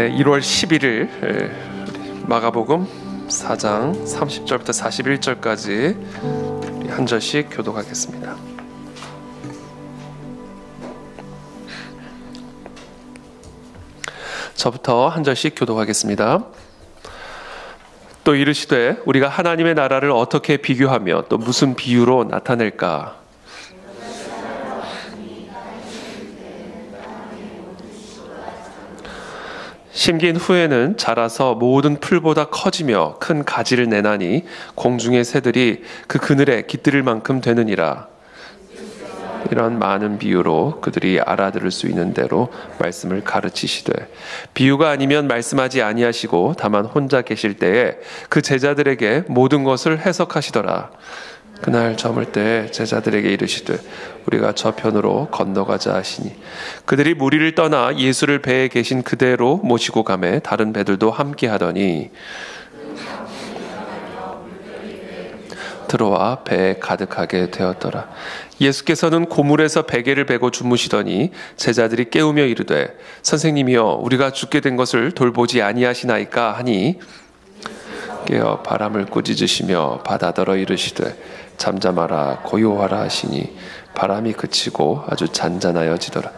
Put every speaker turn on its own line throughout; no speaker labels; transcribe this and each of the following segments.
네, 1월 11일 마가복음 4장 30절부터 41절까지 한 절씩 교독하겠습니다. 저부터 한 절씩 교독하겠습니다. 또 이르시되 우리가 하나님의 나라를 어떻게 비교하며 또 무슨 비유로 나타낼까? 심긴 후에는 자라서 모든 풀보다 커지며 큰 가지를 내나니 공중의 새들이 그 그늘에 깃들일 만큼 되느니라. 이런 많은 비유로 그들이 알아들을 수 있는 대로 말씀을 가르치시되, 비유가 아니면 말씀하지 아니하시고 다만 혼자 계실 때에 그 제자들에게 모든 것을 해석하시더라. 그날 저물 때 제자들에게 이르시되 우리가 저편으로 건너가자 하시니, 그들이 무리를 떠나 예수를 배에 계신 그대로 모시고 가매 다른 배들도 함께 하더니 들어와 배에 가득하게 되었더라. 예수께서는 고물에서 베개를 베고 주무시더니 제자들이 깨우며 이르되 선생님이여 우리가 죽게 된 것을 돌보지 아니하시나이까 하니, 깨어 바람을 꾸짖으시며 바다더러 이르시되 잠잠하라 고요하라 하시니 바람이 그치고 아주 잔잔하여지더라.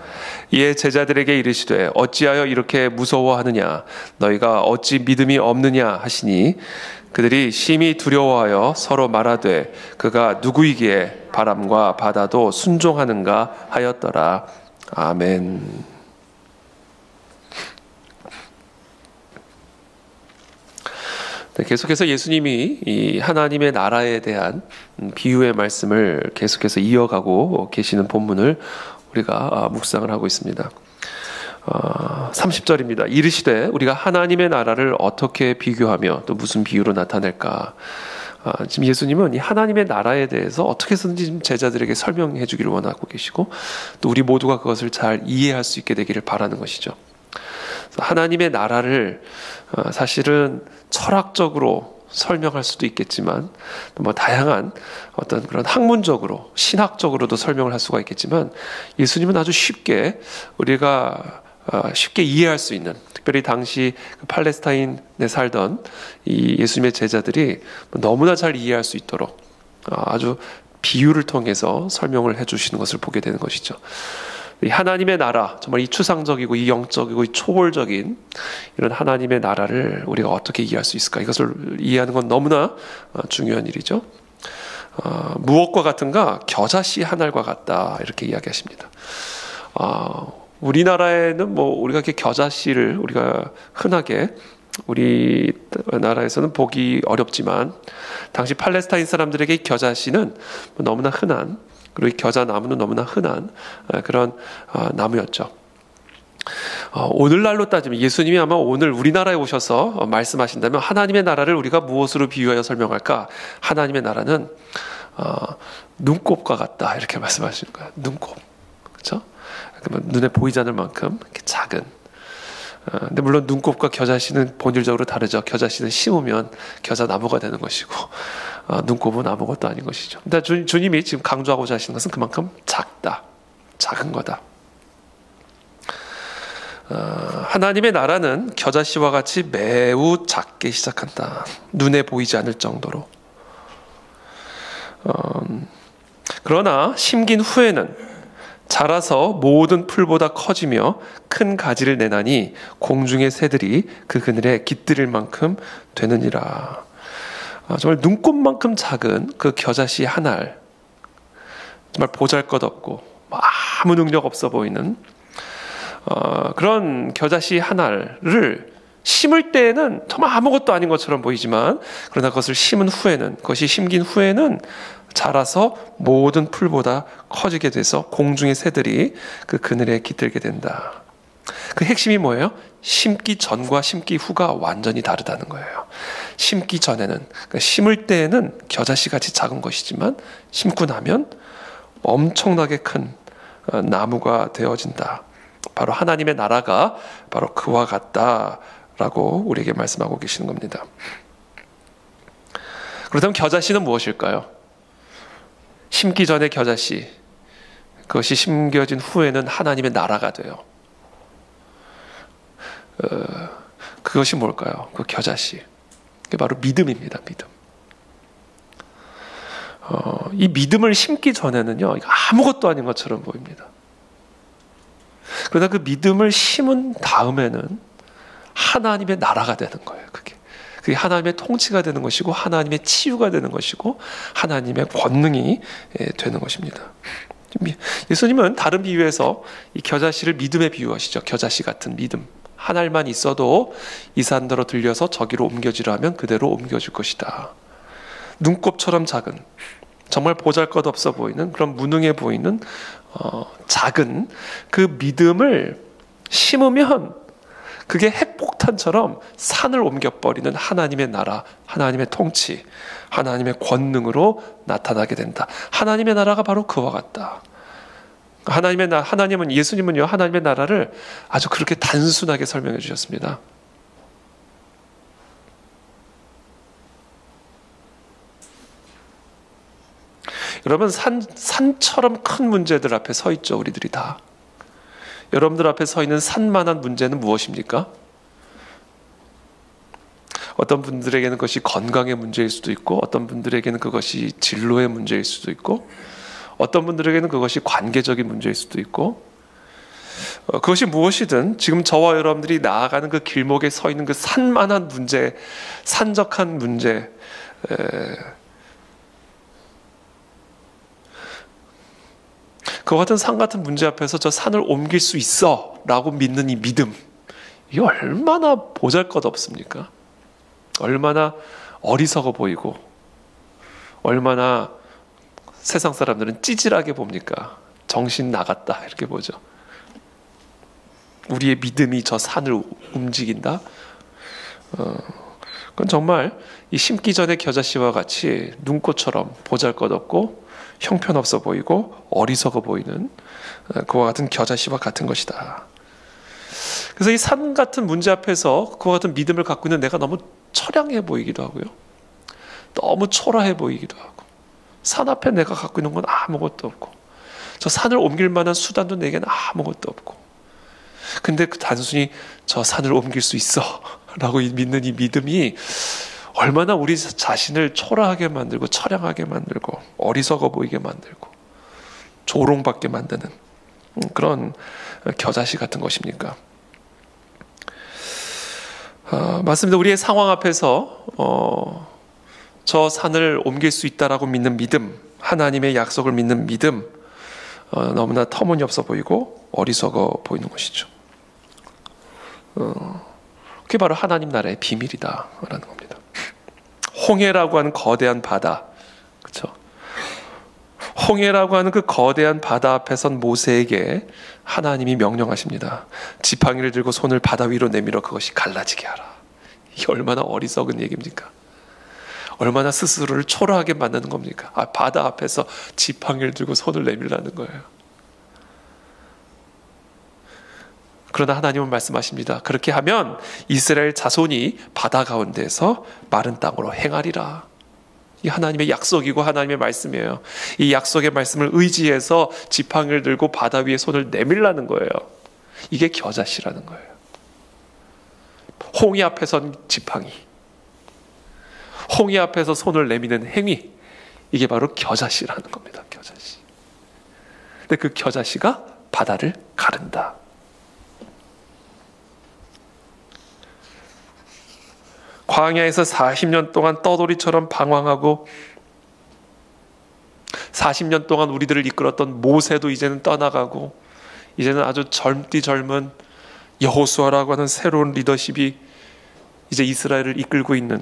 이에 제자들에게 이르시되 어찌하여 이렇게 무서워하느냐, 너희가 어찌 믿음이 없느냐 하시니, 그들이 심히 두려워하여 서로 말하되 그가 누구이기에 바람과 바다도 순종하는가 하였더라. 아멘. 네, 계속해서 예수님이 이 하나님의 나라에 대한 비유의 말씀을 계속해서 이어가고 계시는 본문을 우리가 묵상을 하고 있습니다. 30절입니다. 이르시되 우리가 하나님의 나라를 어떻게 비교하며 또 무슨 비유로 나타낼까? 지금 예수님은 이 하나님의 나라에 대해서 어떻게 해서든지 지금 제자들에게 설명해 주기를 원하고 계시고, 또 우리 모두가 그것을 잘 이해할 수 있게 되기를 바라는 것이죠. 하나님의 나라를 사실은 철학적으로 설명할 수도 있겠지만, 뭐 다양한 어떤 그런 학문적으로 신학적으로도 설명을 할 수가 있겠지만, 예수님은 아주 쉽게 우리가 쉽게 이해할 수 있는, 특별히 당시 팔레스타인에 살던 이 예수님의 제자들이 너무나 잘 이해할 수 있도록 아주 비유를 통해서 설명을 해주시는 것을 보게 되는 것이죠. 이 하나님의 나라, 정말 이 추상적이고 이 영적이고 이 초월적인 이런 하나님의 나라를 우리가 어떻게 이해할 수 있을까? 이것을 이해하는 건 너무나 중요한 일이죠. 무엇과 같은가? 겨자씨 한 알과 같다, 이렇게 이야기하십니다. 우리나라에는 뭐 우리가 이렇게 겨자씨를 우리가 흔하게 우리나라에서는 보기 어렵지만, 당시 팔레스타인 사람들에게 겨자씨는 너무나 흔한, 그리고 이 겨자 나무는 너무나 흔한 그런 나무였죠. 오늘날로 따지면 예수님이 아마 오늘 우리나라에 오셔서 말씀하신다면 하나님의 나라를 우리가 무엇으로 비유하여 설명할까? 하나님의 나라는 눈곱과 같다, 이렇게 말씀하시는 거예요. 눈곱, 그렇죠? 눈에 보이지 않을 만큼 이렇게 작은. 근데 물론 눈곱과 겨자씨는 본질적으로 다르죠. 겨자씨는 심으면 겨자 나무가 되는 것이고, 눈곱은 아무것도 아닌 것이죠. 근데 주님이 지금 강조하고자 하시는 것은 그만큼 작다, 작은 거다. 하나님의 나라는 겨자씨와 같이 매우 작게 시작한다. 눈에 보이지 않을 정도로. 그러나 심긴 후에는 자라서 모든 풀보다 커지며 큰 가지를 내나니 공중의 새들이 그 그늘에 깃들일 만큼 되느니라. 정말 눈곱만큼 작은 그 겨자씨 한 알, 정말 보잘것없고 아무 능력 없어 보이는 그런 겨자씨 한 알을 심을 때에는 정말 아무것도 아닌 것처럼 보이지만, 그러나 그것을 심은 후에는, 그것이 심긴 후에는 자라서 모든 풀보다 커지게 돼서 공중의 새들이 그 그늘에 깃들게 된다. 그 핵심이 뭐예요? 심기 전과 심기 후가 완전히 다르다는 거예요. 심기 전에는, 그러니까 심을 때에는 겨자씨같이 작은 것이지만 심고 나면 엄청나게 큰 나무가 되어진다. 바로 하나님의 나라가 바로 그와 같다라고 우리에게 말씀하고 계시는 겁니다. 그렇다면 겨자씨는 무엇일까요? 심기 전의 겨자씨, 그것이 심겨진 후에는 하나님의 나라가 돼요. 그것이 뭘까요? 그 겨자씨. 그게 바로 믿음입니다. 믿음. 이 믿음을 심기 전에는요, 이거 아무것도 아닌 것처럼 보입니다. 그러나 그 믿음을 심은 다음에는 하나님의 나라가 되는 거예요. 그게 하나님의 통치가 되는 것이고, 하나님의 치유가 되는 것이고, 하나님의 권능이 되는 것입니다. 예수님은 다른 비유에서 이 겨자씨를 믿음에 비유하시죠. 겨자씨 같은 믿음. 한 알만 있어도 이 산더러 들려서 저기로 옮겨지라 하면 그대로 옮겨질 것이다. 눈곱처럼 작은, 정말 보잘것없어 보이는, 그런 무능해 보이는 작은 그 믿음을 심으면 그게 핵폭탄처럼 산을 옮겨버리는 하나님의 나라, 하나님의 통치, 하나님의 권능으로 나타나게 된다. 하나님의 나라가 바로 그와 같다. 예수님은요, 하나님의 나라를 아주 그렇게 단순하게 설명해 주셨습니다. 여러분, 산처럼 큰 문제들 앞에 서 있죠, 우리들이 다. 여러분들 앞에 서 있는 산만한 문제는 무엇입니까? 어떤 분들에게는 그것이 건강의 문제일 수도 있고, 어떤 분들에게는 그것이 진로의 문제일 수도 있고, 어떤 분들에게는 그것이 관계적인 문제일 수도 있고, 그것이 무엇이든 지금 저와 여러분들이 나아가는 그 길목에 서 있는 그 산만한 문제, 산적한 문제, 그와 같은 산 같은 문제 앞에서 저 산을 옮길 수 있어 라고 믿는 이 믿음, 이게 얼마나 보잘것없습니까? 얼마나 어리석어 보이고, 얼마나 세상 사람들은 찌질하게 봅니까? 정신 나갔다 이렇게 보죠. 우리의 믿음이 저 산을 움직인다? 그건 정말 이 심기 전에 겨자씨와 같이 눈꽃처럼 보잘것없고 형편없어 보이고 어리석어 보이는 그와 같은 겨자씨와 같은 것이다. 그래서 이 산 같은 문제 앞에서 그와 같은 믿음을 갖고 있는 내가 너무 처량해 보이기도 하고요, 너무 초라해 보이기도 하고, 산 앞에 내가 갖고 있는 건 아무것도 없고, 저 산을 옮길 만한 수단도 내게는 아무것도 없고, 근데 단순히 저 산을 옮길 수 있어 라고 믿는 이 믿음이 얼마나 우리 자신을 초라하게 만들고 처량하게 만들고 어리석어 보이게 만들고 조롱받게 만드는 그런 겨자씨 같은 것입니까? 맞습니다. 우리의 상황 앞에서 저 산을 옮길 수 있다라고 믿는 믿음, 하나님의 약속을 믿는 믿음, 너무나 터무니없어 보이고 어리석어 보이는 것이죠. 그게 바로 하나님 나라의 비밀이다라는 겁니다. 홍해라고 하는 거대한 바다, 그렇죠? 홍해라고 하는 그 거대한 바다 앞에선 모세에게 하나님이 명령하십니다. 지팡이를 들고 손을 바다 위로 내밀어 그것이 갈라지게 하라. 이게 얼마나 어리석은 얘기입니까? 얼마나 스스로를 초라하게 만드는 겁니까? 바다 앞에서 지팡이를 들고 손을 내밀라는 거예요. 그러나 하나님은 말씀하십니다. 그렇게 하면 이스라엘 자손이 바다 가운데에서 마른 땅으로 행하리라. 이 하나님의 약속이고 하나님의 말씀이에요. 이 약속의 말씀을 의지해서 지팡이를 들고 바다 위에 손을 내밀라는 거예요. 이게 겨자씨라는 거예요. 홍해 앞에선 지팡이, 홍해 앞에서 손을 내미는 행위, 이게 바로 겨자씨라는 겁니다. 겨자씨. 근데 그 겨자씨가 바다를 가른다. 광야에서 40년 동안 떠돌이처럼 방황하고 40년 동안 우리들을 이끌었던 모세도 이제는 떠나가고, 이제는 아주 젊은 여호수아라고 하는 새로운 리더십이 이제 이스라엘을 이끌고 있는,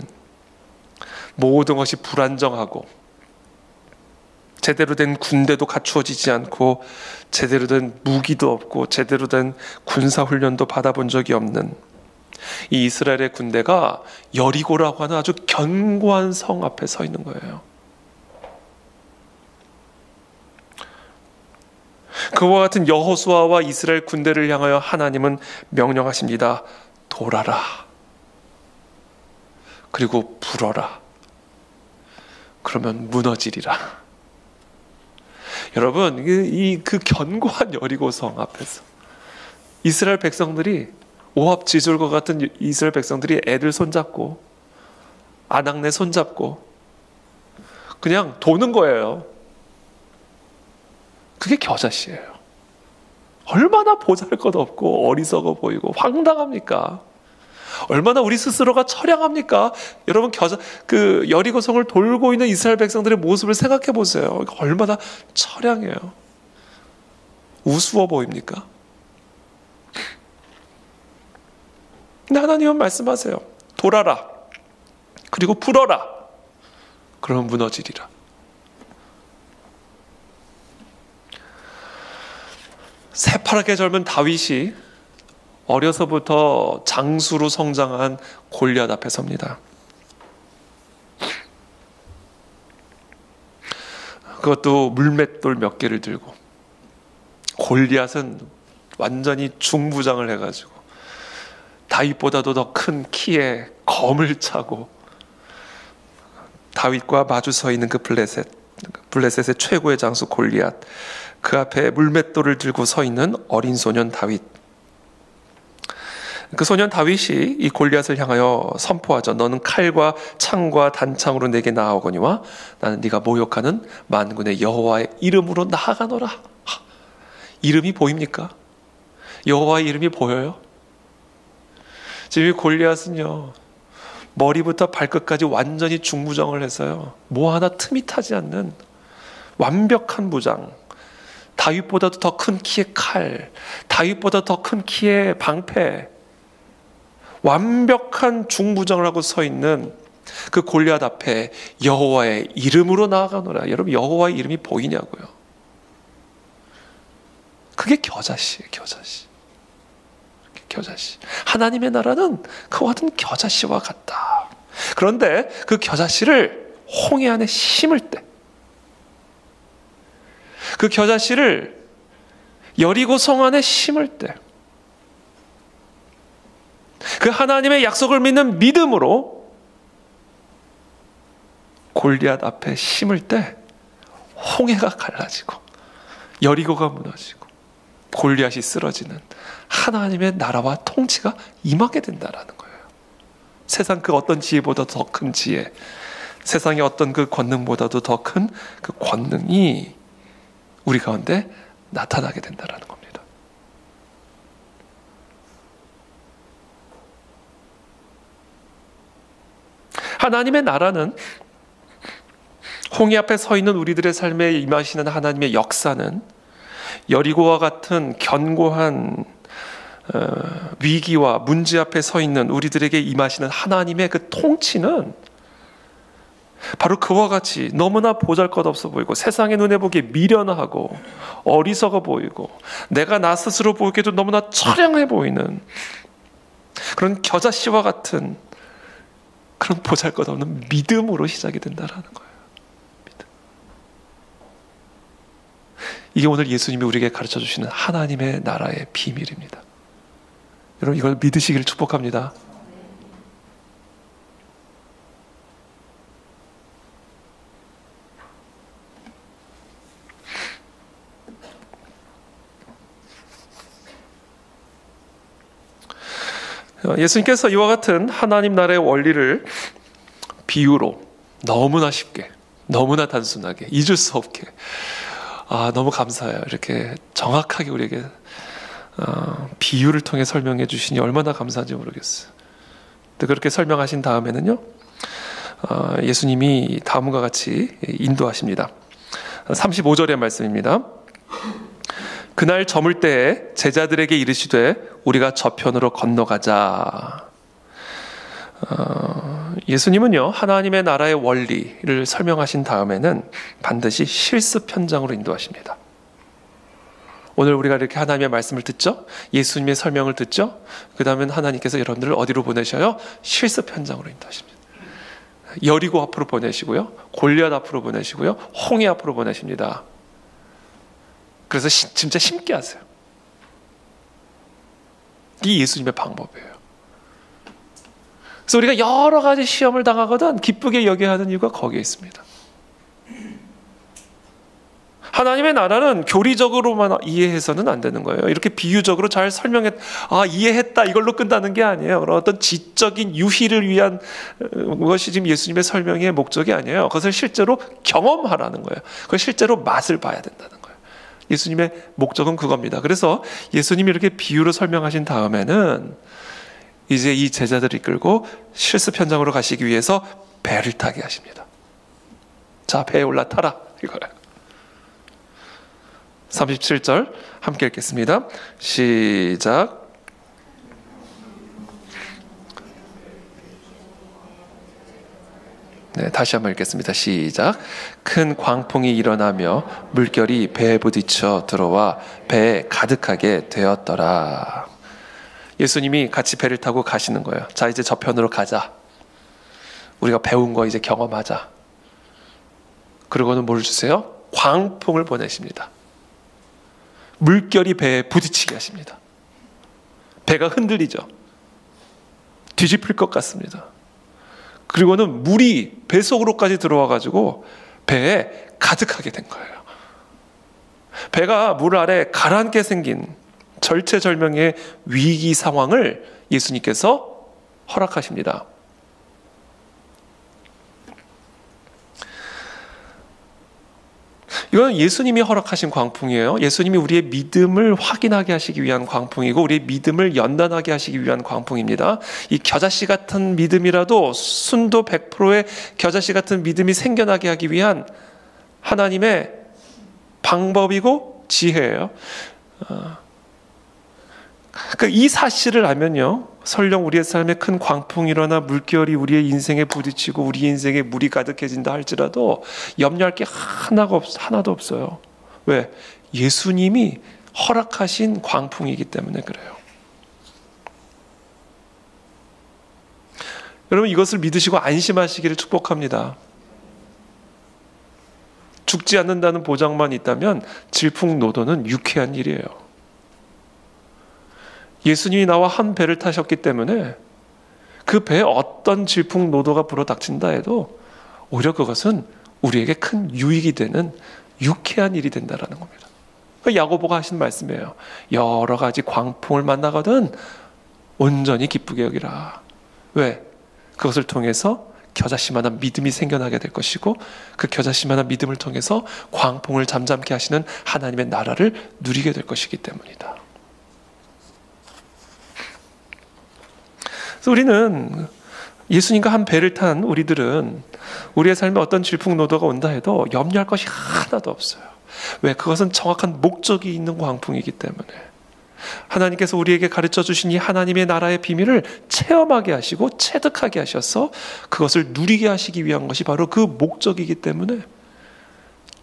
모든 것이 불안정하고 제대로 된 군대도 갖추어지지 않고 제대로 된 무기도 없고 제대로 된 군사훈련도 받아본 적이 없는 이 이스라엘의 군대가 여리고라고 하는 아주 견고한 성 앞에 서 있는 거예요. 그와 같은 여호수아와 이스라엘 군대를 향하여 하나님은 명령하십니다. 돌아라. 그리고 불어라. 그러면 무너지리라. 여러분, 그 견고한 여리고 성 앞에서 이스라엘 백성들이 오합지졸과 같은 이스라엘 백성들이 애들 손잡고 아낙네 손잡고 그냥 도는 거예요. 그게 겨자씨예요. 얼마나 보잘것없고 어리석어 보이고 황당합니까? 얼마나 우리 스스로가 처량합니까? 여러분 그 여리고성을 돌고 있는 이스라엘 백성들의 모습을 생각해 보세요. 얼마나 처량해요. 우스워 보입니까? 근데 하나님은 말씀하세요. 돌아라. 그리고 불어라. 그러면 무너지리라. 새파랗게 젊은 다윗이 어려서부터 장수로 성장한 골리앗 앞에 섭니다. 그것도 물맷돌 몇 개를 들고. 골리앗은 완전히 중부장을 해가지고 다윗보다도 더 큰 키에 검을 차고 다윗과 마주 서 있는 그 블레셋의 최고의 장수 골리앗, 그 앞에 물맷돌을 들고 서 있는 어린 소년 다윗. 그 소년 다윗이 이 골리앗을 향하여 선포하죠. 너는 칼과 창과 단창으로 내게 나아오거니와 나는 네가 모욕하는 만군의 여호와의 이름으로 나아가노라. 이름이 보입니까? 여호와의 이름이 보여요? 지금 이 골리앗은요, 머리부터 발끝까지 완전히 중무장을 해서요, 뭐 하나 틈이 타지 않는 완벽한 무장, 다윗보다도 더 큰 키의 칼, 다윗보다 더 큰 키의 방패, 완벽한 중무장을 하고 서 있는 그 골리앗 앞에 여호와의 이름으로 나아가노라. 여러분, 여호와의 이름이 보이냐고요? 그게 겨자씨예요. 겨자씨. 하나님의 나라는 그와 같은 겨자씨와 같다. 그런데 그 겨자씨를 홍해 안에 심을 때, 그 겨자씨를 여리고 성 안에 심을 때, 그 하나님의 약속을 믿는 믿음으로 골리앗 앞에 심을 때 홍해가 갈라지고 여리고가 무너지고 골리앗이 쓰러지는 하나님의 나라와 통치가 임하게 된다라는 거예요. 세상 그 어떤 지혜보다 더 큰 지혜, 세상의 어떤 그 권능보다도 더 큰 그 권능이 우리 가운데 나타나게 된다라는 겁니다. 하나님의 나라는, 홍해 앞에 서 있는 우리들의 삶에 임하시는 하나님의 역사는 여리고와 같은 견고한 위기와 문제 앞에 서 있는 우리들에게 임하시는 하나님의 그 통치는 바로 그와 같이 너무나 보잘것없어 보이고 세상의 눈에 보기에 미련하고 어리석어 보이고 내가 나 스스로 보기에도 너무나 처량해 보이는 그런 겨자씨와 같은 그런 보잘것없는 믿음으로 시작이 된다라는 거예요. 믿음. 이게 오늘 예수님이 우리에게 가르쳐 주시는 하나님의 나라의 비밀입니다. 여러분, 이걸 믿으시기를 축복합니다. 예수님께서 이와 같은 하나님 나라의 원리를 비유로 너무나 쉽게, 너무나 단순하게, 잊을 수 없게, 너무 감사해요. 이렇게 정확하게 우리에게 비유를 통해 설명해 주시니 얼마나 감사한지 모르겠어요. 그렇게 설명하신 다음에는요, 예수님이 다음과 같이 인도하십니다. 35절의 말씀입니다. 그날 저물 때에 제자들에게 이르시되 우리가 저편으로 건너가자. 예수님은요, 하나님의 나라의 원리를 설명하신 다음에는 반드시 실습 현장으로 인도하십니다. 오늘 우리가 이렇게 하나님의 말씀을 듣죠? 예수님의 설명을 듣죠? 그 다음엔 하나님께서 여러분들을 어디로 보내셔요? 실습 현장으로 인도하십니다. 여리고 앞으로 보내시고요, 골리앗 앞으로 보내시고요, 홍해 앞으로 보내십니다. 그래서 진짜 심게 하세요. 이게 예수님의 방법이에요. 그래서 우리가 여러 가지 시험을 당하거든 기쁘게 여겨야 하는 이유가 거기에 있습니다. 하나님의 나라는 교리적으로만 이해해서는 안 되는 거예요. 이렇게 비유적으로 잘 이해했다 이걸로 끝나는 게 아니에요. 그런 어떤 지적인 유희를 위한 것이 지금 예수님의 설명의 목적이 아니에요. 그것을 실제로 경험하라는 거예요. 그걸 실제로 맛을 봐야 된다는 거예요. 예수님의 목적은 그겁니다. 그래서 예수님이 이렇게 비유로 설명하신 다음에는 이제 이 제자들을 이끌고 실습 현장으로 가시기 위해서 배를 타게 하십니다. 자, 배에 올라타라 이거예요. 37절 함께 읽겠습니다. 시작. 네, 다시 한번 읽겠습니다. 시작. 큰 광풍이 일어나며 물결이 배에 부딪혀 들어와 배에 가득하게 되었더라. 예수님이 같이 배를 타고 가시는 거예요. 자, 이제 저편으로 가자. 우리가 배운 거 이제 경험하자. 그러고는 뭘 주세요? 광풍을 보내십니다. 물결이 배에 부딪히게 하십니다. 배가 흔들리죠. 뒤집힐 것 같습니다. 그리고는 물이 배 속으로까지 들어와가지고 배에 가득하게 된 거예요. 배가 물 아래 가라앉게 생긴 절체절명의 위기 상황을 예수님께서 허락하십니다. 이건 예수님이 허락하신 광풍이에요. 예수님이 우리의 믿음을 확인하게 하시기 위한 광풍이고 우리의 믿음을 연단하게 하시기 위한 광풍입니다. 이 겨자씨 같은 믿음이라도 순도 100%의 겨자씨 같은 믿음이 생겨나게 하기 위한 하나님의 방법이고 지혜예요. 그러니까 이 사실을 알면요, 설령 우리의 삶에 큰 광풍이 일어나 물결이 우리의 인생에 부딪히고 우리 인생에 물이 가득해진다 할지라도 염려할 게 하나도 없어요. 왜? 예수님이 허락하신 광풍이기 때문에 그래요. 여러분, 이것을 믿으시고 안심하시기를 축복합니다. 죽지 않는다는 보장만 있다면 질풍노도는 유쾌한 일이에요. 예수님이 나와 한 배를 타셨기 때문에 그 배에 어떤 질풍노도가 불어닥친다 해도 오히려 그것은 우리에게 큰 유익이 되는 유쾌한 일이 된다는 겁니다. 야고보가 하신 말씀이에요. 여러 가지 광풍을 만나거든 온전히 기쁘게 여기라. 왜? 그것을 통해서 겨자씨만한 믿음이 생겨나게 될 것이고 그 겨자씨만한 믿음을 통해서 광풍을 잠잠케 하시는 하나님의 나라를 누리게 될 것이기 때문이다. 그래서 우리는 예수님과 한 배를 탄 우리들은 우리의 삶에 어떤 질풍노도가 온다 해도 염려할 것이 하나도 없어요. 왜? 그것은 정확한 목적이 있는 광풍이기 때문에 하나님께서 우리에게 가르쳐 주신 이 하나님의 나라의 비밀을 체험하게 하시고 체득하게 하셔서 그것을 누리게 하시기 위한 것이 바로 그 목적이기 때문에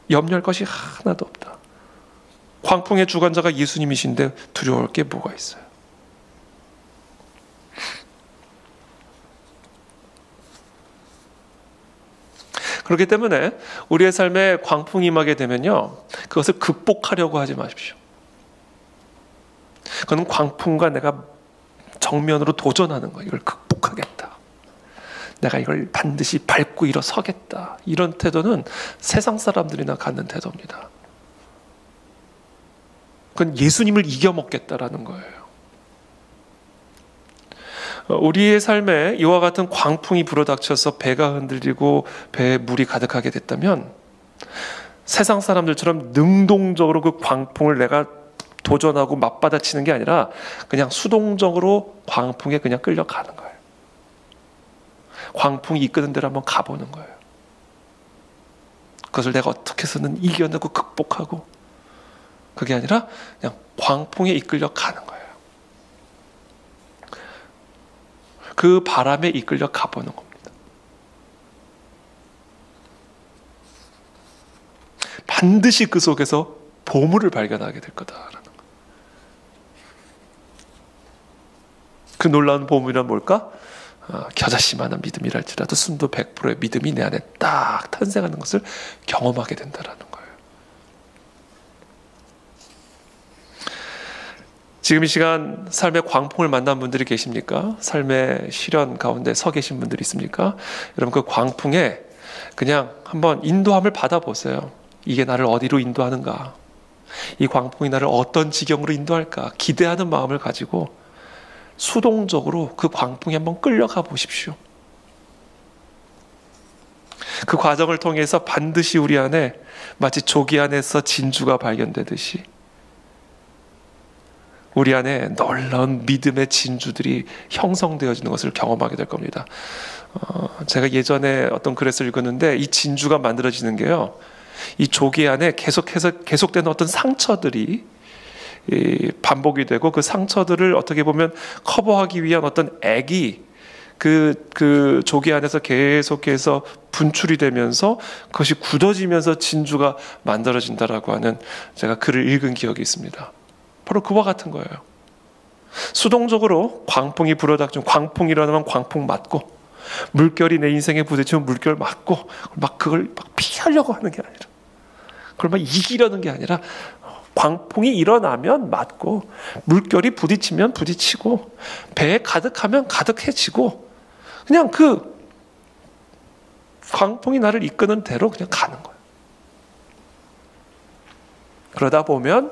염려할 것이 하나도 없다. 광풍의 주관자가 예수님이신데 두려울 게 뭐가 있어요? 그렇기 때문에 우리의 삶에 광풍이 임하게 되면요, 그것을 극복하려고 하지 마십시오. 그건 광풍과 내가 정면으로 도전하는 거예요. 이걸 극복하겠다. 내가 이걸 반드시 밟고 일어서겠다. 이런 태도는 세상 사람들이나 갖는 태도입니다. 그건 예수님을 이겨먹겠다라는 거예요. 우리의 삶에 이와 같은 광풍이 불어닥쳐서 배가 흔들리고 배에 물이 가득하게 됐다면 세상 사람들처럼 능동적으로 그 광풍을 내가 도전하고 맞받아치는 게 아니라 그냥 수동적으로 광풍에 그냥 끌려가는 거예요. 광풍이 이끄는 대로 한번 가보는 거예요. 그것을 내가 어떻게 해서는 이겨내고 극복하고, 그게 아니라 그냥 광풍에 이끌려 가는 거예요. 그 바람에 이끌려 가보는 겁니다. 반드시 그 속에서 보물을 발견하게 될 거다라는 거예요. 그 놀라운 보물이란 뭘까? 겨자씨만한 믿음이랄지라도 순도 100%의 믿음이 내 안에 딱 탄생하는 것을 경험하게 된다라는 거예요. 지금 이 시간 삶의 광풍을 만난 분들이 계십니까? 삶의 시련 가운데 서 계신 분들이 있습니까? 여러분, 그 광풍에 그냥 한번 인도함을 받아보세요. 이게 나를 어디로 인도하는가? 이 광풍이 나를 어떤 지경으로 인도할까? 기대하는 마음을 가지고 수동적으로 그 광풍에 한번 끌려가 보십시오. 그 과정을 통해서 반드시 우리 안에 마치 조기 안에서 진주가 발견되듯이 우리 안에 놀라운 믿음의 진주들이 형성되어지는 것을 경험하게 될 겁니다. 제가 예전에 어떤 글에서 읽었는데 이 진주가 만들어지는 게요, 이 조기 안에 계속되는 어떤 상처들이 반복이 되고 그 상처들을 어떻게 보면 커버하기 위한 어떤 액이 그 조기 안에서 계속해서 분출이 되면서 그것이 굳어지면서 진주가 만들어진다라고 하는 제가 글을 읽은 기억이 있습니다. 바로 그와 같은 거예요. 수동적으로 광풍이 불어닥치면 광풍이 일어나면 광풍 맞고, 물결이 내 인생에 부딪히면 물결 맞고, 막 그걸 막 피하려고 하는 게 아니라, 그걸 막 이기려는 게 아니라 광풍이 일어나면 맞고, 물결이 부딪히면 부딪히고, 배에 가득하면 가득해지고, 그냥 그 광풍이 나를 이끄는 대로 그냥 가는 거예요. 그러다 보면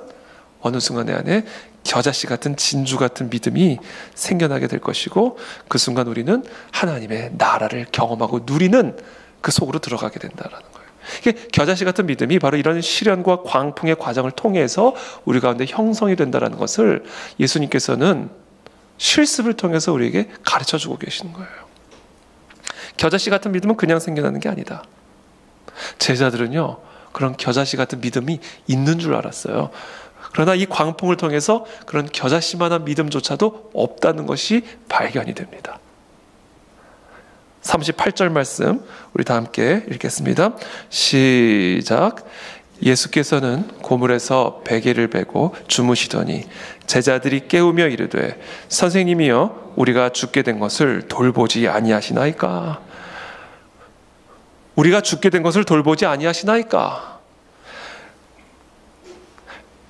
어느 순간 내 안에 겨자씨 같은 진주 같은 믿음이 생겨나게 될 것이고, 그 순간 우리는 하나님의 나라를 경험하고 누리는 그 속으로 들어가게 된다는 거예요. 이게 겨자씨 같은 믿음이 바로 이런 시련과 광풍의 과정을 통해서 우리 가운데 형성이 된다는 것을 예수님께서는 실습을 통해서 우리에게 가르쳐주고 계시는 거예요. 겨자씨 같은 믿음은 그냥 생겨나는 게 아니다. 제자들은요, 그런 겨자씨 같은 믿음이 있는 줄 알았어요. 그러나 이 광풍을 통해서 그런 겨자씨만한 믿음조차도 없다는 것이 발견이 됩니다. 38절 말씀 우리 다 함께 읽겠습니다. 시작. 예수께서는 고물에서 베개를 베고 주무시더니 제자들이 깨우며 이르되 선생님이여 우리가 죽게 된 것을 돌보지 아니하시나이까? 우리가 죽게 된 것을 돌보지 아니하시나이까?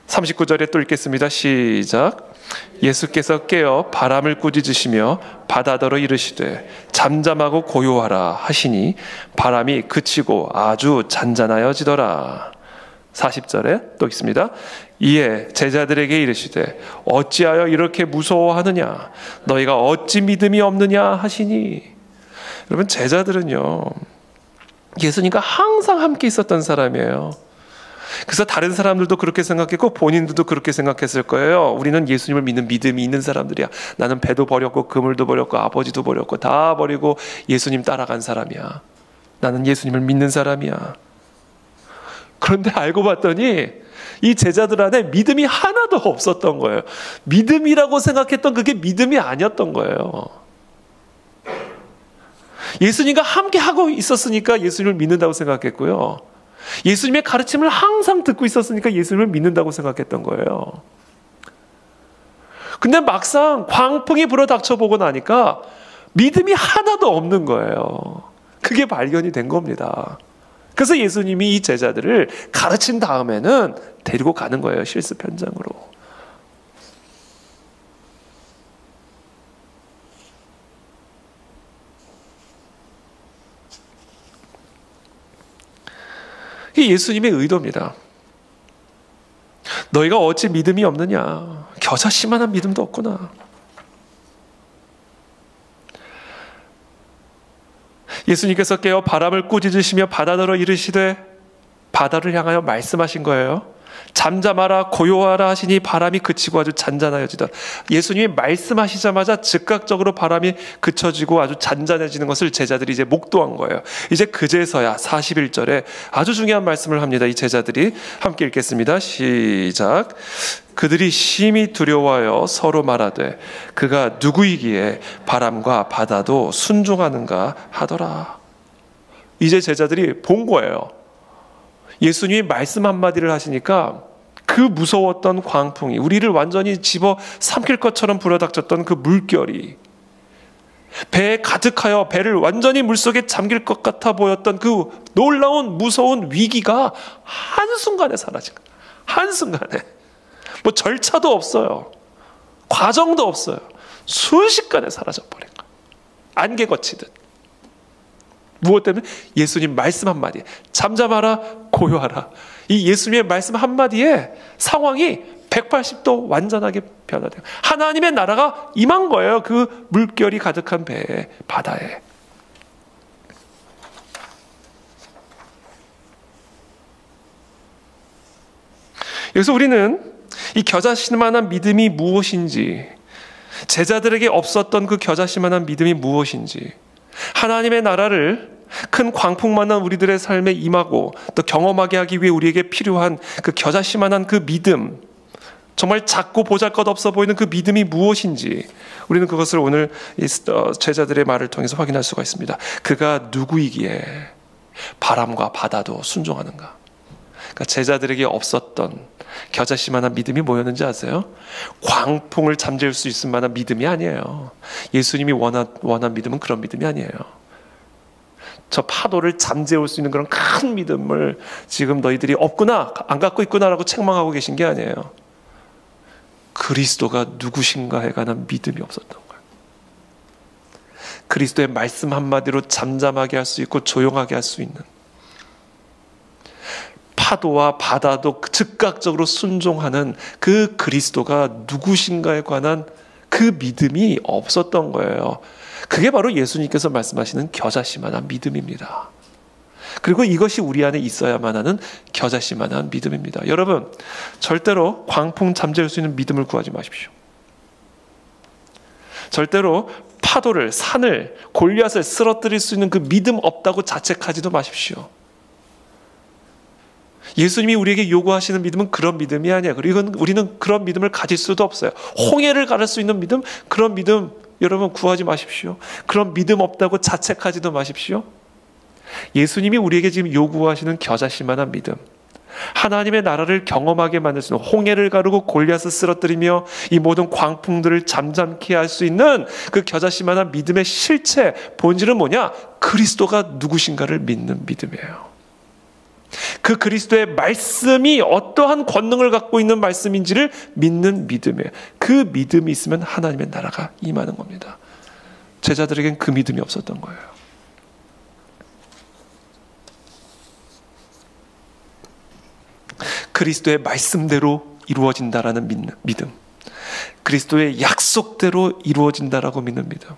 39절에 또 읽겠습니다. 시작. 예수께서 깨어 바람을 꾸짖으시며 바다더러 이르시되 잠잠하고 고요하라 하시니 바람이 그치고 아주 잔잔하여지더라. 40절에 또 있습니다. 이에 제자들에게 이르시되 어찌하여 이렇게 무서워하느냐? 너희가 어찌 믿음이 없느냐 하시니. 여러분, 제자들은요, 예수님과 항상 함께 있었던 사람이에요. 그래서 다른 사람들도 그렇게 생각했고 본인들도 그렇게 생각했을 거예요. 우리는 예수님을 믿는 믿음이 있는 사람들이야. 나는 배도 버렸고 그물도 버렸고 아버지도 버렸고 다 버리고 예수님 따라간 사람이야. 나는 예수님을 믿는 사람이야. 그런데 알고 봤더니 이 제자들 안에 믿음이 하나도 없었던 거예요. 믿음이라고 생각했던 그게 믿음이 아니었던 거예요. 예수님과 함께 하고 있었으니까 예수님을 믿는다고 생각했고요. 예수님의 가르침을 항상 듣고 있었으니까 예수님을 믿는다고 생각했던 거예요. 근데 막상 광풍이 불어닥쳐 보고 나니까 믿음이 하나도 없는 거예요. 그게 발견이 된 겁니다. 그래서 예수님이 이 제자들을 가르친 다음에는 데리고 가는 거예요. 실습 현장으로. 이게 예수님의 의도입니다. 너희가 어찌 믿음이 없느냐? 겨자씨만한 믿음도 없구나. 예수님께서 깨어 바람을 꾸짖으시며 바다더러 이르시되, 바다를 향하여 말씀하신 거예요. 잠잠하라 고요하라 하시니 바람이 그치고 아주 잔잔하여지다. 예수님이 말씀하시자마자 즉각적으로 바람이 그쳐지고 아주 잔잔해지는 것을 제자들이 이제 목도한 거예요. 이제 그제서야 41절에 아주 중요한 말씀을 합니다. 이 제자들이 함께 읽겠습니다. 시작. 그들이 심히 두려워하여 서로 말하되 그가 누구이기에 바람과 바다도 순종하는가 하더라. 이제 제자들이 본 거예요. 예수님이 말씀 한마디를 하시니까 그 무서웠던 광풍이, 우리를 완전히 집어 삼킬 것처럼 불어닥쳤던 그 물결이, 배에 가득하여 배를 완전히 물속에 잠길 것 같아 보였던 그 놀라운 무서운 위기가 한순간에 사라진 거예요. 한순간에. 뭐 절차도 없어요. 과정도 없어요. 순식간에 사라져버린 거예요. 안개 거치듯. 무엇 때문에? 예수님 말씀 한마디. 잠잠하라, 고요하라. 이 예수님의 말씀 한마디에 상황이 180도 완전하게 변화돼요. 하나님의 나라가 임한 거예요. 그 물결이 가득한 배에, 바다에. 그래서 우리는 이 겨자씨만한 믿음이 무엇인지, 제자들에게 없었던 그 겨자씨만한 믿음이 무엇인지, 하나님의 나라를 큰 광풍만한 우리들의 삶에 임하고 또 경험하게 하기 위해 우리에게 필요한 그 겨자씨만한 그 믿음, 정말 작고 보잘것없어 보이는 그 믿음이 무엇인지, 우리는 그것을 오늘 제자들의 말을 통해서 확인할 수가 있습니다. 그가 누구이기에 바람과 바다도 순종하는가? 그러니까 제자들에게 없었던 겨자씨만한 믿음이 뭐였는지 아세요? 광풍을 잠재울 수 있을 만한 믿음이 아니에요. 예수님이 원한 믿음은 그런 믿음이 아니에요. 저 파도를 잠재울 수 있는 그런 큰 믿음을 지금 너희들이 없구나, 안 갖고 있구나라고 책망하고 계신 게 아니에요. 그리스도가 누구신가에 관한 믿음이 없었던 거예요. 그리스도의 말씀 한마디로 잠잠하게 할 수 있고 조용하게 할 수 있는, 파도와 바다도 즉각적으로 순종하는 그 그리스도가 누구신가에 관한 그 믿음이 없었던 거예요. 그게 바로 예수님께서 말씀하시는 겨자씨만한 믿음입니다. 그리고 이것이 우리 안에 있어야만 하는 겨자씨만한 믿음입니다. 여러분, 절대로 광풍 잠재울 수 있는 믿음을 구하지 마십시오. 절대로 파도를, 산을, 골리앗을 쓰러뜨릴 수 있는 그 믿음 없다고 자책하지도 마십시오. 예수님이 우리에게 요구하시는 믿음은 그런 믿음이 아니야. 그리고 우리는 그런 믿음을 가질 수도 없어요. 홍해를 가를 수 있는 믿음, 그런 믿음 여러분 구하지 마십시오. 그런 믿음 없다고 자책하지도 마십시오. 예수님이 우리에게 지금 요구하시는 겨자씨만한 믿음, 하나님의 나라를 경험하게 만들 수 있는, 홍해를 가르고 골리앗을 쓰러뜨리며 이 모든 광풍들을 잠잠케 할 수 있는 그 겨자씨만한 믿음의 실체, 본질은 뭐냐? 그리스도가 누구신가를 믿는 믿음이에요. 그 그리스도의 말씀이 어떠한 권능을 갖고 있는 말씀인지를 믿는 믿음이에요. 그 믿음이 있으면 하나님의 나라가 임하는 겁니다. 제자들에겐 그 믿음이 없었던 거예요. 그리스도의 말씀대로 이루어진다라는 믿음, 그리스도의 약속대로 이루어진다라고 믿는 믿음,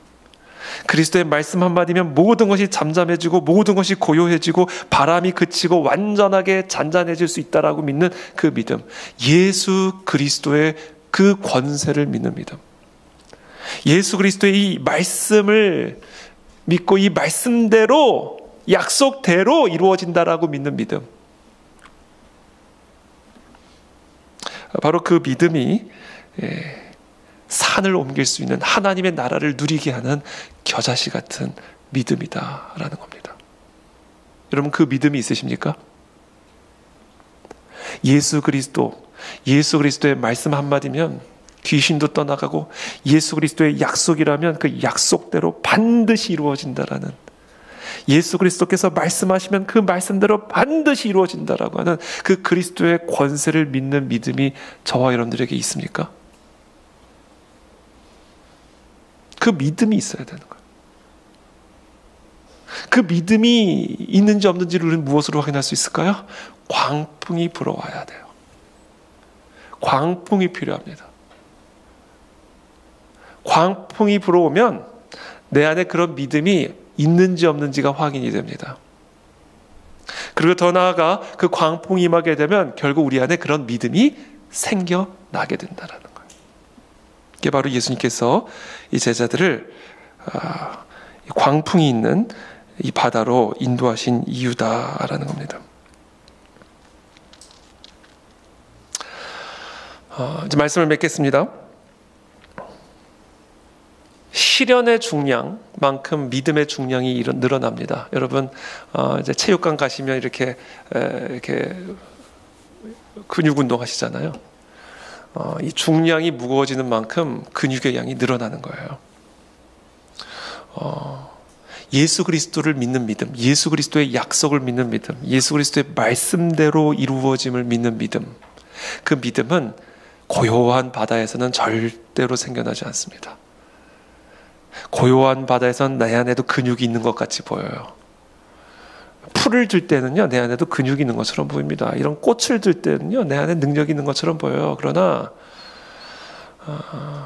그리스도의 말씀 한마디면 모든 것이 잠잠해지고 모든 것이 고요해지고 바람이 그치고 완전하게 잔잔해질 수 있다라고 믿는 그 믿음, 예수 그리스도의 그 권세를 믿는 믿음, 예수 그리스도의 이 말씀을 믿고 이 말씀대로 약속대로 이루어진다라고 믿는 믿음, 바로 그 믿음이 산을 옮길 수 있는, 하나님의 나라를 누리게 하는 겨자씨 같은 믿음이다라는 겁니다. 여러분, 그 믿음이 있으십니까? 예수 그리스도의 말씀 한마디면 귀신도 떠나가고, 예수 그리스도의 약속이라면 그 약속대로 반드시 이루어진다라는, 예수 그리스도께서 말씀하시면 그 말씀대로 반드시 이루어진다라고 하는 그 그리스도의 권세를 믿는 믿음이 저와 여러분들에게 있습니까? 그 믿음이 있어야 되는 거예요. 그 믿음이 있는지 없는지를 우리는 무엇으로 확인할 수 있을까요? 광풍이 불어와야 돼요. 광풍이 필요합니다. 광풍이 불어오면 내 안에 그런 믿음이 있는지 없는지가 확인이 됩니다. 그리고 더 나아가 그 광풍이 임하게 되면 결국 우리 안에 그런 믿음이 생겨나게 된다는 거예요. 이게 바로 예수님께서 이 제자들을 광풍이 있는 이 바다로 인도하신 이유다라는 겁니다. 이제 말씀을 맺겠습니다. 시련의 중량만큼 믿음의 중량이 늘어납니다. 여러분, 이제 체육관 가시면 이렇게 근육 운동 하시잖아요. 이 중량이 무거워지는 만큼 근육의 양이 늘어나는 거예요. 예수 그리스도를 믿는 믿음, 예수 그리스도의 약속을 믿는 믿음, 예수 그리스도의 말씀대로 이루어짐을 믿는 믿음, 그 믿음은 고요한 바다에서는 절대로 생겨나지 않습니다. 고요한 바다에서는 내 안에도 근육이 있는 것 같이 보여요. 풀을 들 때는요, 내 안에도 근육이 있는 것처럼 보입니다. 이런 꽃을 들 때는요, 내 안에 능력이 있는 것처럼 보여요. 그러나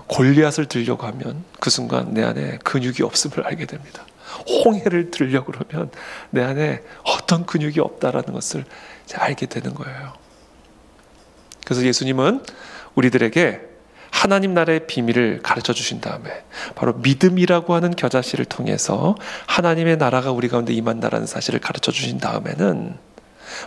골리앗을 들려고 하면 그 순간 내 안에 근육이 없음을 알게 됩니다. 홍해를 들려고 그러면 내 안에 어떤 근육이 없다라는 것을 알게 되는 거예요. 그래서 예수님은 우리들에게 하나님 나라의 비밀을 가르쳐 주신 다음에 바로 믿음이라고 하는 겨자씨를 통해서 하나님의 나라가 우리 가운데 임한다라는 사실을 가르쳐 주신 다음에는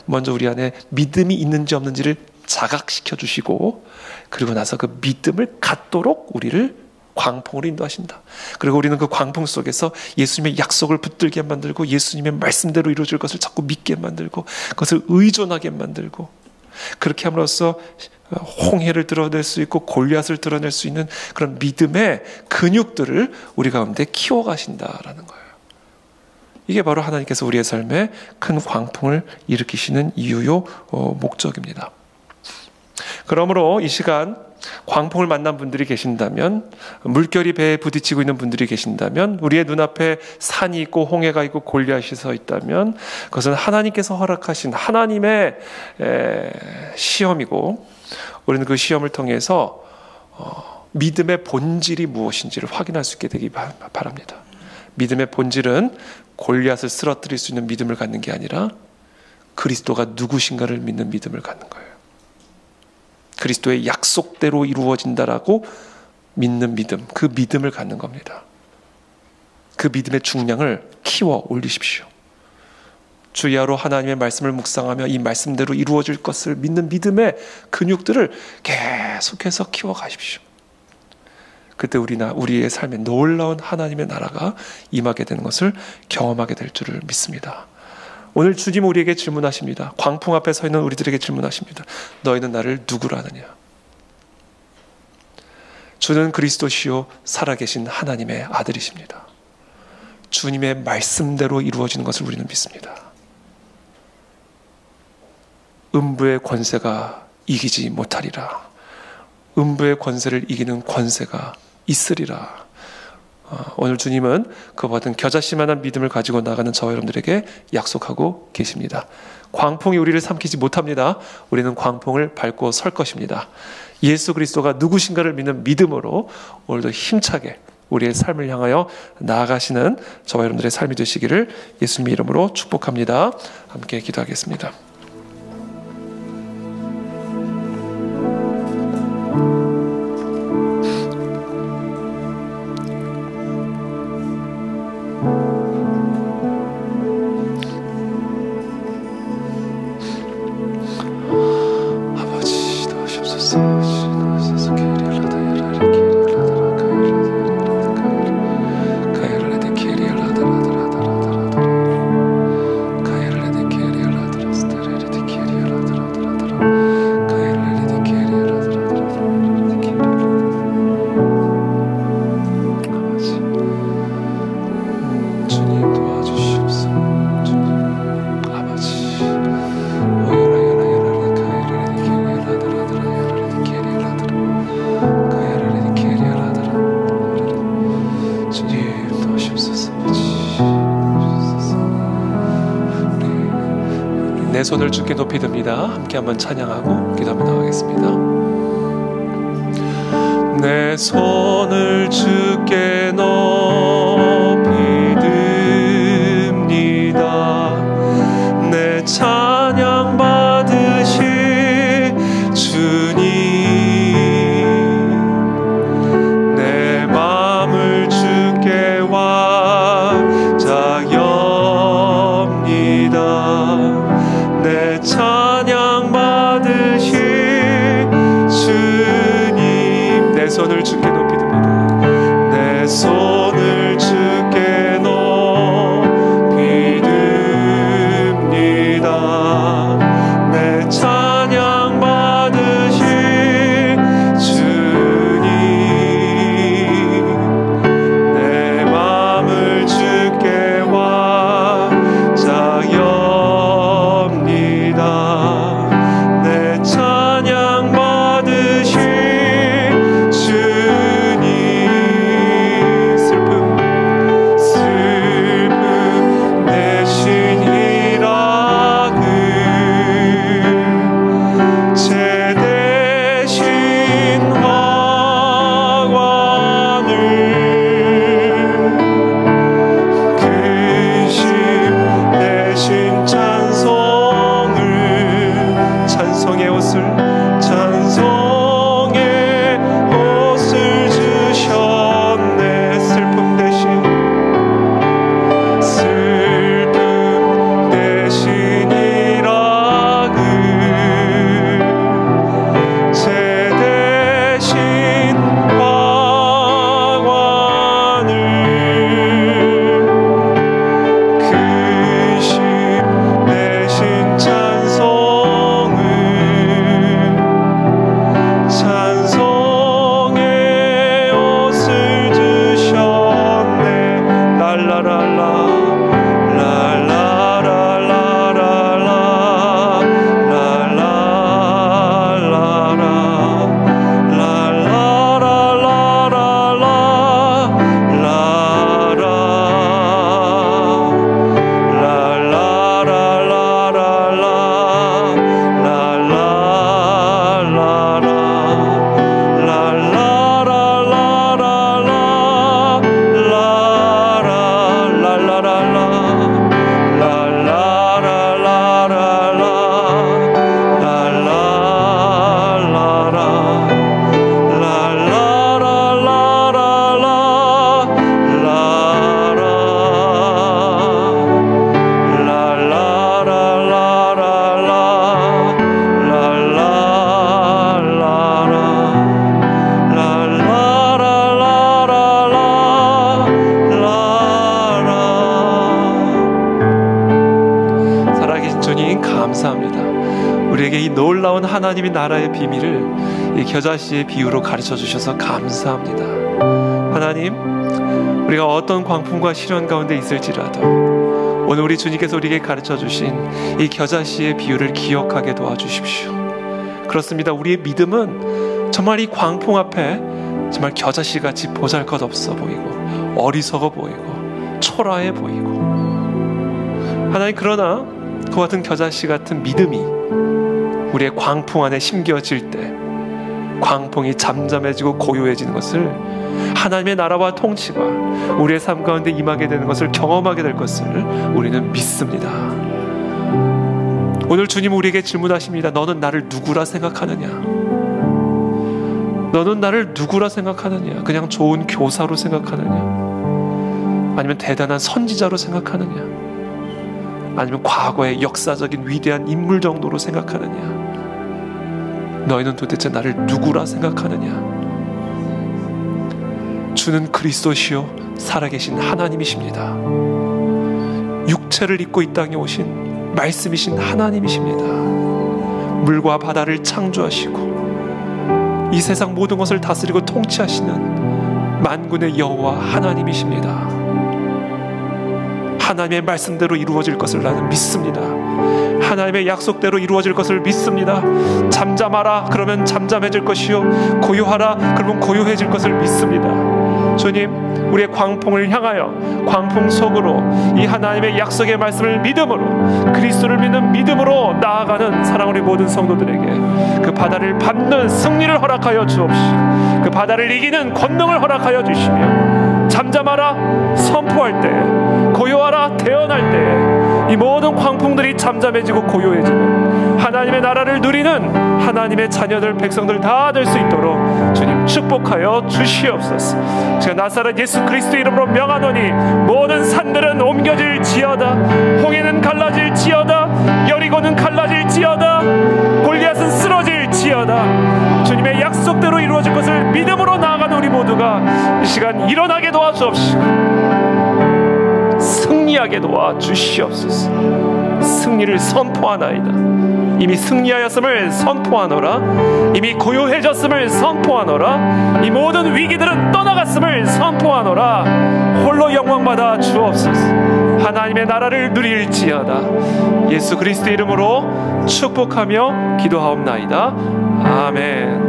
먼저 우리 안에 믿음이 있는지 없는지를 자각시켜 주시고, 그리고 나서 그 믿음을 갖도록 우리를 광풍으로 인도하신다. 그리고 우리는 그 광풍 속에서 예수님의 약속을 붙들게 만들고, 예수님의 말씀대로 이루어질 것을 자꾸 믿게 만들고, 그것을 의존하게 만들고, 그렇게 함으로써 홍해를 드러낼 수 있고 골리앗을 드러낼 수 있는 그런 믿음의 근육들을 우리 가운데 키워가신다라는 거예요. 이게 바로 하나님께서 우리의 삶에 큰 광풍을 일으키시는 이유요 목적입니다. 그러므로 이 시간 광풍을 만난 분들이 계신다면, 물결이 배에 부딪히고 있는 분들이 계신다면, 우리의 눈앞에 산이 있고 홍해가 있고 골리앗이 서 있다면, 그것은 하나님께서 허락하신 하나님의 시험이고, 우리는 그 시험을 통해서 믿음의 본질이 무엇인지를 확인할 수 있게 되기 바랍니다. 믿음의 본질은 골리앗을 쓰러뜨릴 수 있는 믿음을 갖는 게 아니라 그리스도가 누구신가를 믿는 믿음을 갖는 거예요. 그리스도의 약속대로 이루어진다라고 믿는 믿음, 그 믿음을 갖는 겁니다. 그 믿음의 중량을 키워 올리십시오. 주야로 하나님의 말씀을 묵상하며 이 말씀대로 이루어질 것을 믿는 믿음의 근육들을 계속해서 키워가십시오. 그때 우리의 삶에 놀라운 하나님의 나라가 임하게 되는 것을 경험하게 될 줄을 믿습니다. 오늘 주님 우리에게 질문하십니다. 광풍 앞에 서 있는 우리들에게 질문하십니다. 너희는 나를 누구라 하느냐? 주는 그리스도시요 살아계신 하나님의 아들이십니다. 주님의 말씀대로 이루어지는 것을 우리는 믿습니다. 음부의 권세가 이기지 못하리라. 음부의 권세를 이기는 권세가 있으리라. 오늘 주님은 그와 같은 겨자씨만한 믿음을 가지고 나가는 저와 여러분들에게 약속하고 계십니다. 광풍이 우리를 삼키지 못합니다. 우리는 광풍을 밟고 설 것입니다. 예수 그리스도가 누구신가를 믿는 믿음으로 오늘도 힘차게 우리의 삶을 향하여 나아가시는 저와 여러분들의 삶이 되시기를 예수님의 이름으로 축복합니다. 함께 기도하겠습니다. 내 손을 주께 높이 듭니다. 함께 한번 찬양하고 기도하며 나가겠습니다. 내 손을 주께 높이 듭니다. 내 찬양 받으실 주님, 내 마음을 주께 완자엽니다. 내 찬양 받으실 주님, 내 손을 주께 높이 듭니다. 내 손을 주께 높이 듭니다. 내 찬양 받으실 주님, 내 마음을 주께 완자엽니다. 내 찬양 받으실 주님, 하나님의 나라의 비밀을 이 겨자씨의 비유로 가르쳐 주셔서 감사합니다. 하나님, 우리가 어떤 광풍과 시련 가운데 있을지라도 오늘 우리 주님께서 우리에게 가르쳐 주신 이 겨자씨의 비유를 기억하게 도와주십시오. 그렇습니다. 우리의 믿음은 정말 이 광풍 앞에 정말 겨자씨같이 보잘것없어 보이고 어리석어 보이고 초라해 보이고, 하나님, 그러나 그와 같은 겨자씨 같은 믿음이 우리의 광풍 안에 심겨질 때 광풍이 잠잠해지고 고요해지는 것을, 하나님의 나라와 통치가 우리의 삶 가운데 임하게 되는 것을 경험하게 될 것을 우리는 믿습니다. 오늘 주님 우리에게 질문하십니다. 너는 나를 누구라 생각하느냐? 너는 나를 누구라 생각하느냐? 그냥 좋은 교사로 생각하느냐? 아니면 대단한 선지자로 생각하느냐? 아니면 과거의 역사적인 위대한 인물 정도로 생각하느냐? 너희는 도대체 나를 누구라 생각하느냐? 주는 그리스도시요 살아계신 하나님이십니다. 육체를 입고 이 땅에 오신 말씀이신 하나님이십니다. 물과 바다를 창조하시고 이 세상 모든 것을 다스리고 통치하시는 만군의 여호와 하나님이십니다. 하나님의 말씀대로 이루어질 것을 나는 믿습니다. 하나님의 약속대로 이루어질 것을 믿습니다. 잠잠하라 그러면 잠잠해질 것이요 고요하라 그러면 고요해질 것을 믿습니다. 주님, 우리의 광풍을 향하여 광풍 속으로 이 하나님의 약속의 말씀을 믿음으로, 그리스도를 믿는 믿음으로 나아가는 사랑 우리 모든 성도들에게 그 바다를 밟는 승리를 허락하여 주옵시고, 그 바다를 이기는 권능을 허락하여 주시며, 잠잠하라 선포할 때, 고요하라 대언할 때 이 모든 광풍들이 잠잠해지고 고요해지는 하나님의 나라를 누리는 하나님의 자녀들, 백성들 다 될 수 있도록 주님 축복하여 주시옵소서. 제가 나사렛 예수 그리스도 이름으로 명하노니 모든 산들은 옮겨질지어다, 홍해는 갈라질지어다, 여리고는 갈라질지어다, 골리앗은 쓰러질지어다. 주님의 약속대로 이루어질 것을 믿음으로 나아가는 우리 모두가 이 시간 일어나게 도와주옵시고 승리하게 도와주시옵소서. 승리를 선포하나이다. 이미 승리하였음을 선포하노라. 이미 고요해졌음을 선포하노라. 이 모든 위기들은 떠나갔음을 선포하노라. 홀로 영광받아 주옵소서. 하나님의 나라를 누릴지어다. 예수 그리스도 이름으로 축복하며 기도하옵나이다. 아멘.